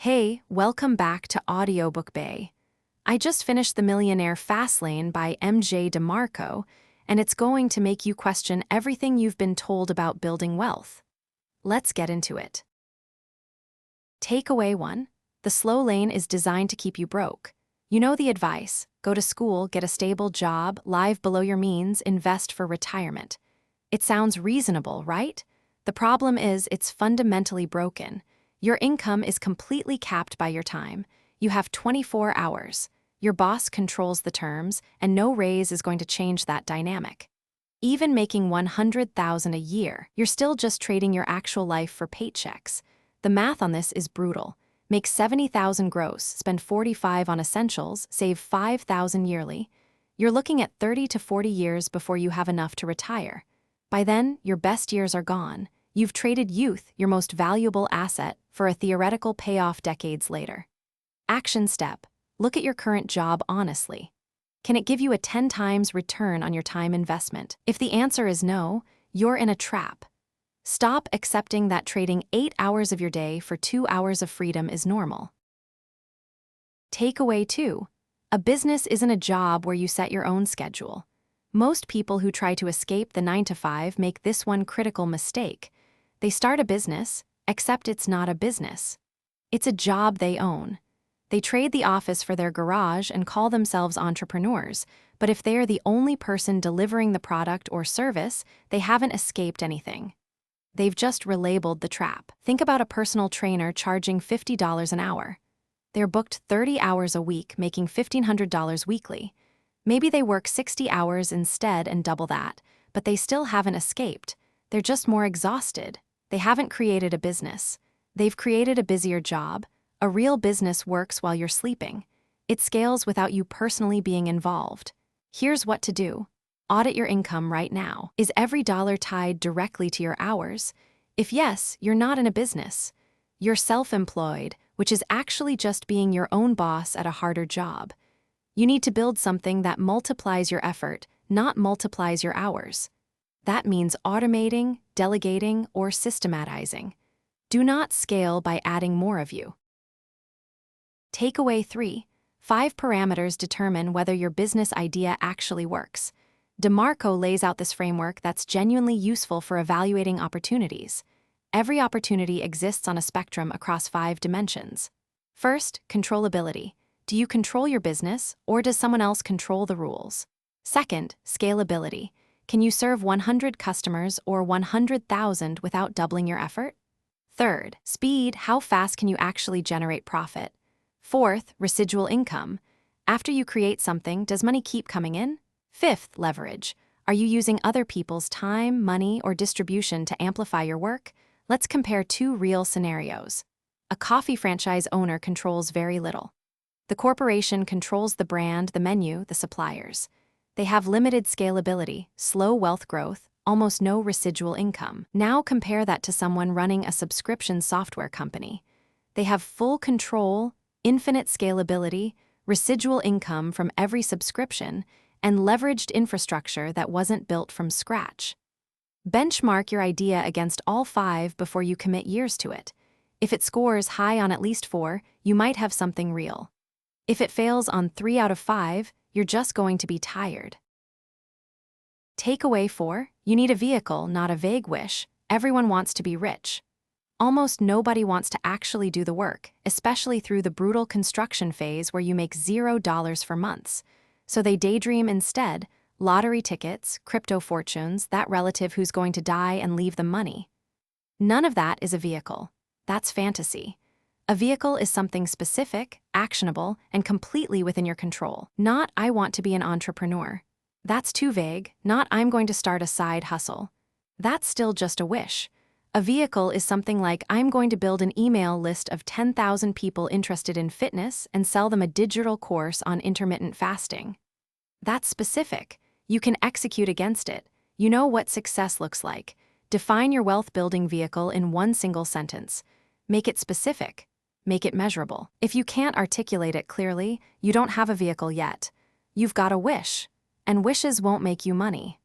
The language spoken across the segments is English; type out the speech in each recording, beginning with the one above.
Hey, welcome back to Audiobook Bay. I just finished The Millionaire Fastlane by MJ DeMarco, and it's going to make you question everything you've been told about building wealth. Let's get into it. Takeaway 1. The slow lane is designed to keep you broke. You know the advice: go to school, get a stable job, live below your means, invest for retirement. It sounds reasonable, right? The problem is it's fundamentally broken. Your income is completely capped by your time. You have 24 hours. Your boss controls the terms, and no raise is going to change that dynamic. Even making $100,000 a year, you're still just trading your actual life for paychecks. The math on this is brutal. Make $70,000 gross, spend $45,000 on essentials, save $5,000 yearly. You're looking at 30 to 40 years before you have enough to retire. By then, your best years are gone. You've traded youth, your most valuable asset, for a theoretical payoff decades later. Action step: look at your current job honestly. Can it give you a 10 times return on your time investment? If the answer is no, you're in a trap. Stop accepting that trading 8 hours of your day for 2 hours of freedom is normal. Takeaway 2. A business isn't a job where you set your own schedule. Most people who try to escape the 9-to-5 make this one critical mistake. They start a business, except it's not a business. It's a job they own. They trade the office for their garage and call themselves entrepreneurs, but if they are the only person delivering the product or service, they haven't escaped anything. They've just relabeled the trap. Think about a personal trainer charging $50 an hour. They're booked 30 hours a week, making $1,500 weekly. Maybe they work 60 hours instead and double that, but they still haven't escaped. They're just more exhausted. They haven't created a business. They've created a busier job. A real business works while you're sleeping. It scales without you personally being involved. Here's what to do. Audit your income right now. Is every dollar tied directly to your hours? If yes, you're not in a business. You're self-employed, which is actually just being your own boss at a harder job. You need to build something that multiplies your effort, not multiplies your hours. That means automating, delegating, or systematizing. Do not scale by adding more of you. Takeaway 3. 5 parameters determine whether your business idea actually works. DeMarco lays out this framework that's genuinely useful for evaluating opportunities. Every opportunity exists on a spectrum across 5 dimensions. First, controllability. Do you control your business, or does someone else control the rules? Second, scalability. Can you serve 100 customers or 100,000 without doubling your effort? Third, speed. How fast can you actually generate profit? Fourth, residual income. After you create something, does money keep coming in? Fifth, leverage. Are you using other people's time, money, or distribution to amplify your work? Let's compare 2 real scenarios. A coffee franchise owner controls very little. The corporation controls the brand, the menu, the suppliers. They have limited scalability, slow wealth growth, almost no residual income. Now compare that to someone running a subscription software company. They have full control, infinite scalability, residual income from every subscription, and leveraged infrastructure that wasn't built from scratch. Benchmark your idea against all 5 before you commit years to it. If it scores high on at least 4, you might have something real. If it fails on 3 out of 5, you're just going to be tired. Takeaway 4. You need a vehicle, not a vague wish. Everyone wants to be rich. Almost nobody wants to actually do the work, especially through the brutal construction phase where you make $0 for months. So they daydream instead: lottery tickets, crypto fortunes, that relative who's going to die and leave them money. None of that is a vehicle. That's fantasy. A vehicle is something specific, actionable, and completely within your control. Not, I want to be an entrepreneur. That's too vague. Not, I'm going to start a side hustle. That's still just a wish. A vehicle is something like, I'm going to build an email list of 10,000 people interested in fitness and sell them a digital course on intermittent fasting. That's specific. You can execute against it. You know what success looks like. Define your wealth-building vehicle in one single sentence. Make it specific. Make it measurable. If you can't articulate it clearly, you don't have a vehicle yet. You've got a wish, and wishes won't make you money.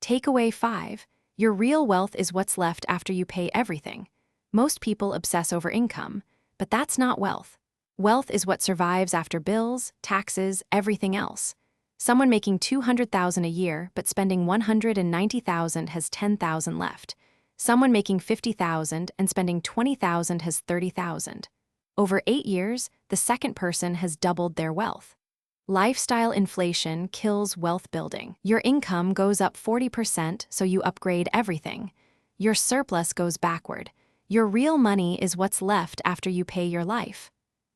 Takeaway 5. Your real wealth is what's left after you pay everything. Most people obsess over income. But that's not wealth. Wealth is what survives after bills, taxes, everything else. Someone making $200,000 a year but spending $190,000 has $10,000 left. Someone making $50,000 and spending $20,000 has $30,000. Over 8 years, the second person has doubled their wealth. Lifestyle inflation kills wealth building. Your income goes up 40%, so you upgrade everything. Your surplus goes backward. Your real money is what's left after you pay your life.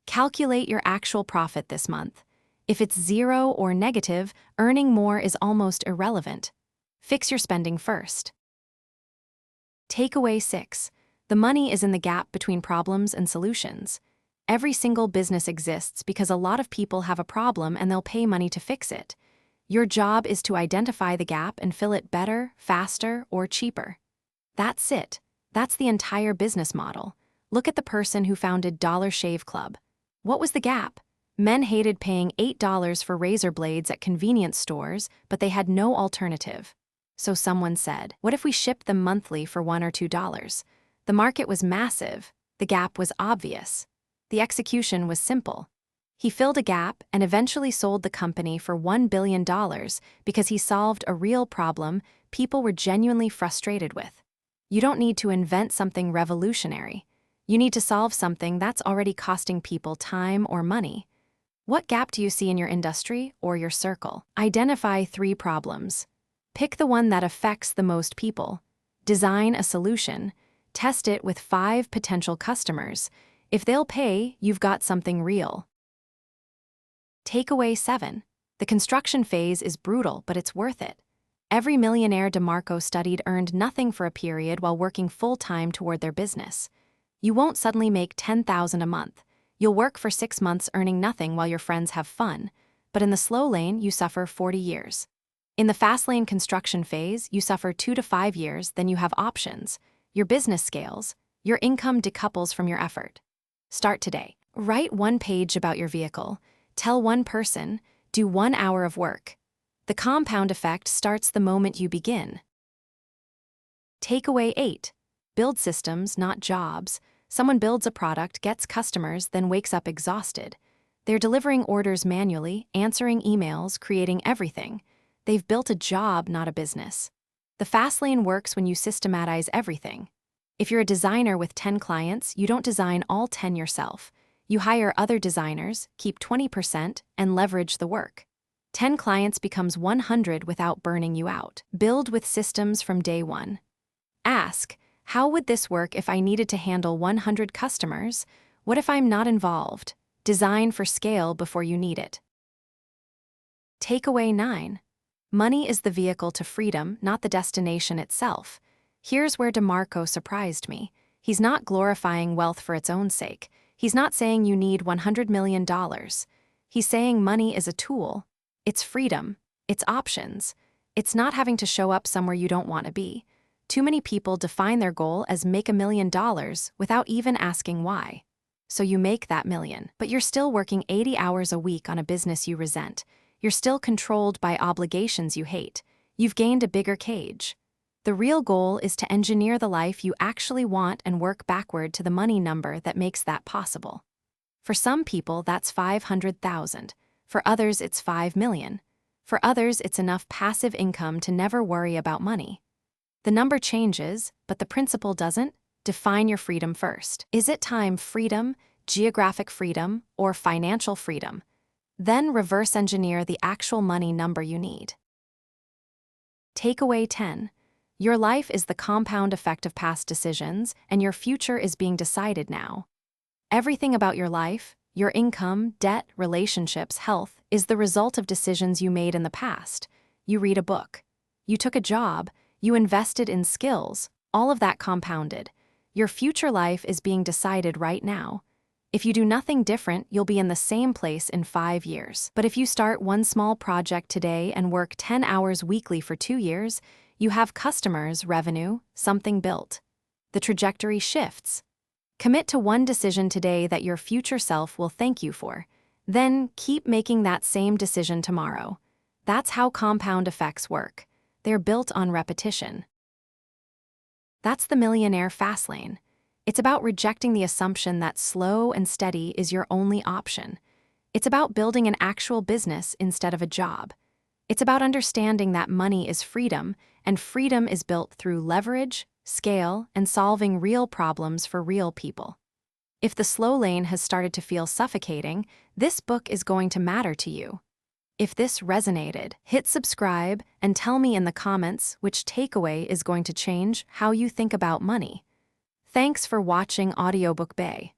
Calculate your actual profit this month. If it's 0 or negative, earning more is almost irrelevant. Fix your spending first. Takeaway 6. The money is in the gap between problems and solutions. Every single business exists because a lot of people have a problem and they'll pay money to fix it. Your job is to identify the gap and fill it better, faster, or cheaper. That's it. That's the entire business model. Look at the person who founded Dollar Shave Club. What was the gap? Men hated paying $8 for razor blades at convenience stores, but they had no alternative. So someone said, what if we shipped them monthly for $1 or $2? The market was massive. The gap was obvious. The execution was simple. He filled a gap and eventually sold the company for $1 billion because he solved a real problem people were genuinely frustrated with. You don't need to invent something revolutionary. You need to solve something that's already costing people time or money. What gap do you see in your industry or your circle? Identify 3 problems. Pick the one that affects the most people. Design a solution. Test it with 5 potential customers. If they'll pay, you've got something real. Takeaway 7. The construction phase is brutal, but it's worth it. Every Millionaire DeMarco studied earned nothing for a period while working full-time toward their business. You won't suddenly make $10,000 a month. You'll work for 6 months earning nothing while your friends have fun. But in the slow lane, you suffer 40 years. In the fast lane construction phase, you suffer 2 to 5 years, then you have options. Your business scales. Your income decouples from your effort. Start today. Write 1 page about your vehicle. Tell 1 person. Do 1 hour of work. The compound effect starts the moment you begin. Takeaway 8. Build systems, not jobs. Someone builds a product, gets customers, then wakes up exhausted. They're delivering orders manually, answering emails, creating everything. They've built a job, not a business. The fast lane works when you systematize everything. If you're a designer with 10 clients, you don't design all 10 yourself. You hire other designers, keep 20%, and leverage the work. 10 clients becomes 100 without burning you out. Build with systems from day 1. Ask, how would this work if I needed to handle 100 customers? What if I'm not involved? Design for scale before you need it. Takeaway 9. Money is the vehicle to freedom, not the destination itself. Here's where DeMarco surprised me. He's not glorifying wealth for its own sake. He's not saying you need $100 million. He's saying money is a tool. It's freedom. It's options. It's not having to show up somewhere you don't want to be. Too many people define their goal as make $1 million without even asking why. So you make that million, but you're still working 80 hours a week on a business you resent. You're still controlled by obligations you hate. You've gained a bigger cage. The real goal is to engineer the life you actually want and work backward to the money number that makes that possible. For some people, that's 500,000. For others, it's 5 million. For others, it's enough passive income to never worry about money. The number changes, but the principle doesn't. Define your freedom first. Is it time freedom, geographic freedom, or financial freedom? Then reverse engineer the actual money number you need. Takeaway 10. Your life is the compound effect of past decisions, and your future is being decided now. Everything about your life, your income, debt, relationships, health, is the result of decisions you made in the past. You read a book. You took a job. You invested in skills. All of that compounded. Your future life is being decided right now. If you do nothing different, you'll be in the same place in 5 years. But if you start 1 small project today and work 10 hours weekly for 2 years, you have customers, revenue, something built. The trajectory shifts. Commit to 1 decision today that your future self will thank you for. Then keep making that same decision tomorrow. That's how compound effects work. They're built on repetition. That's the Millionaire Fastlane. It's about rejecting the assumption that slow and steady is your only option. It's about building an actual business instead of a job. It's about understanding that money is freedom, and freedom is built through leverage, scale, and solving real problems for real people. If the slow lane has started to feel suffocating, this book is going to matter to you. If this resonated, hit subscribe and tell me in the comments which takeaway is going to change how you think about money. Thanks for watching Audiobook Bay.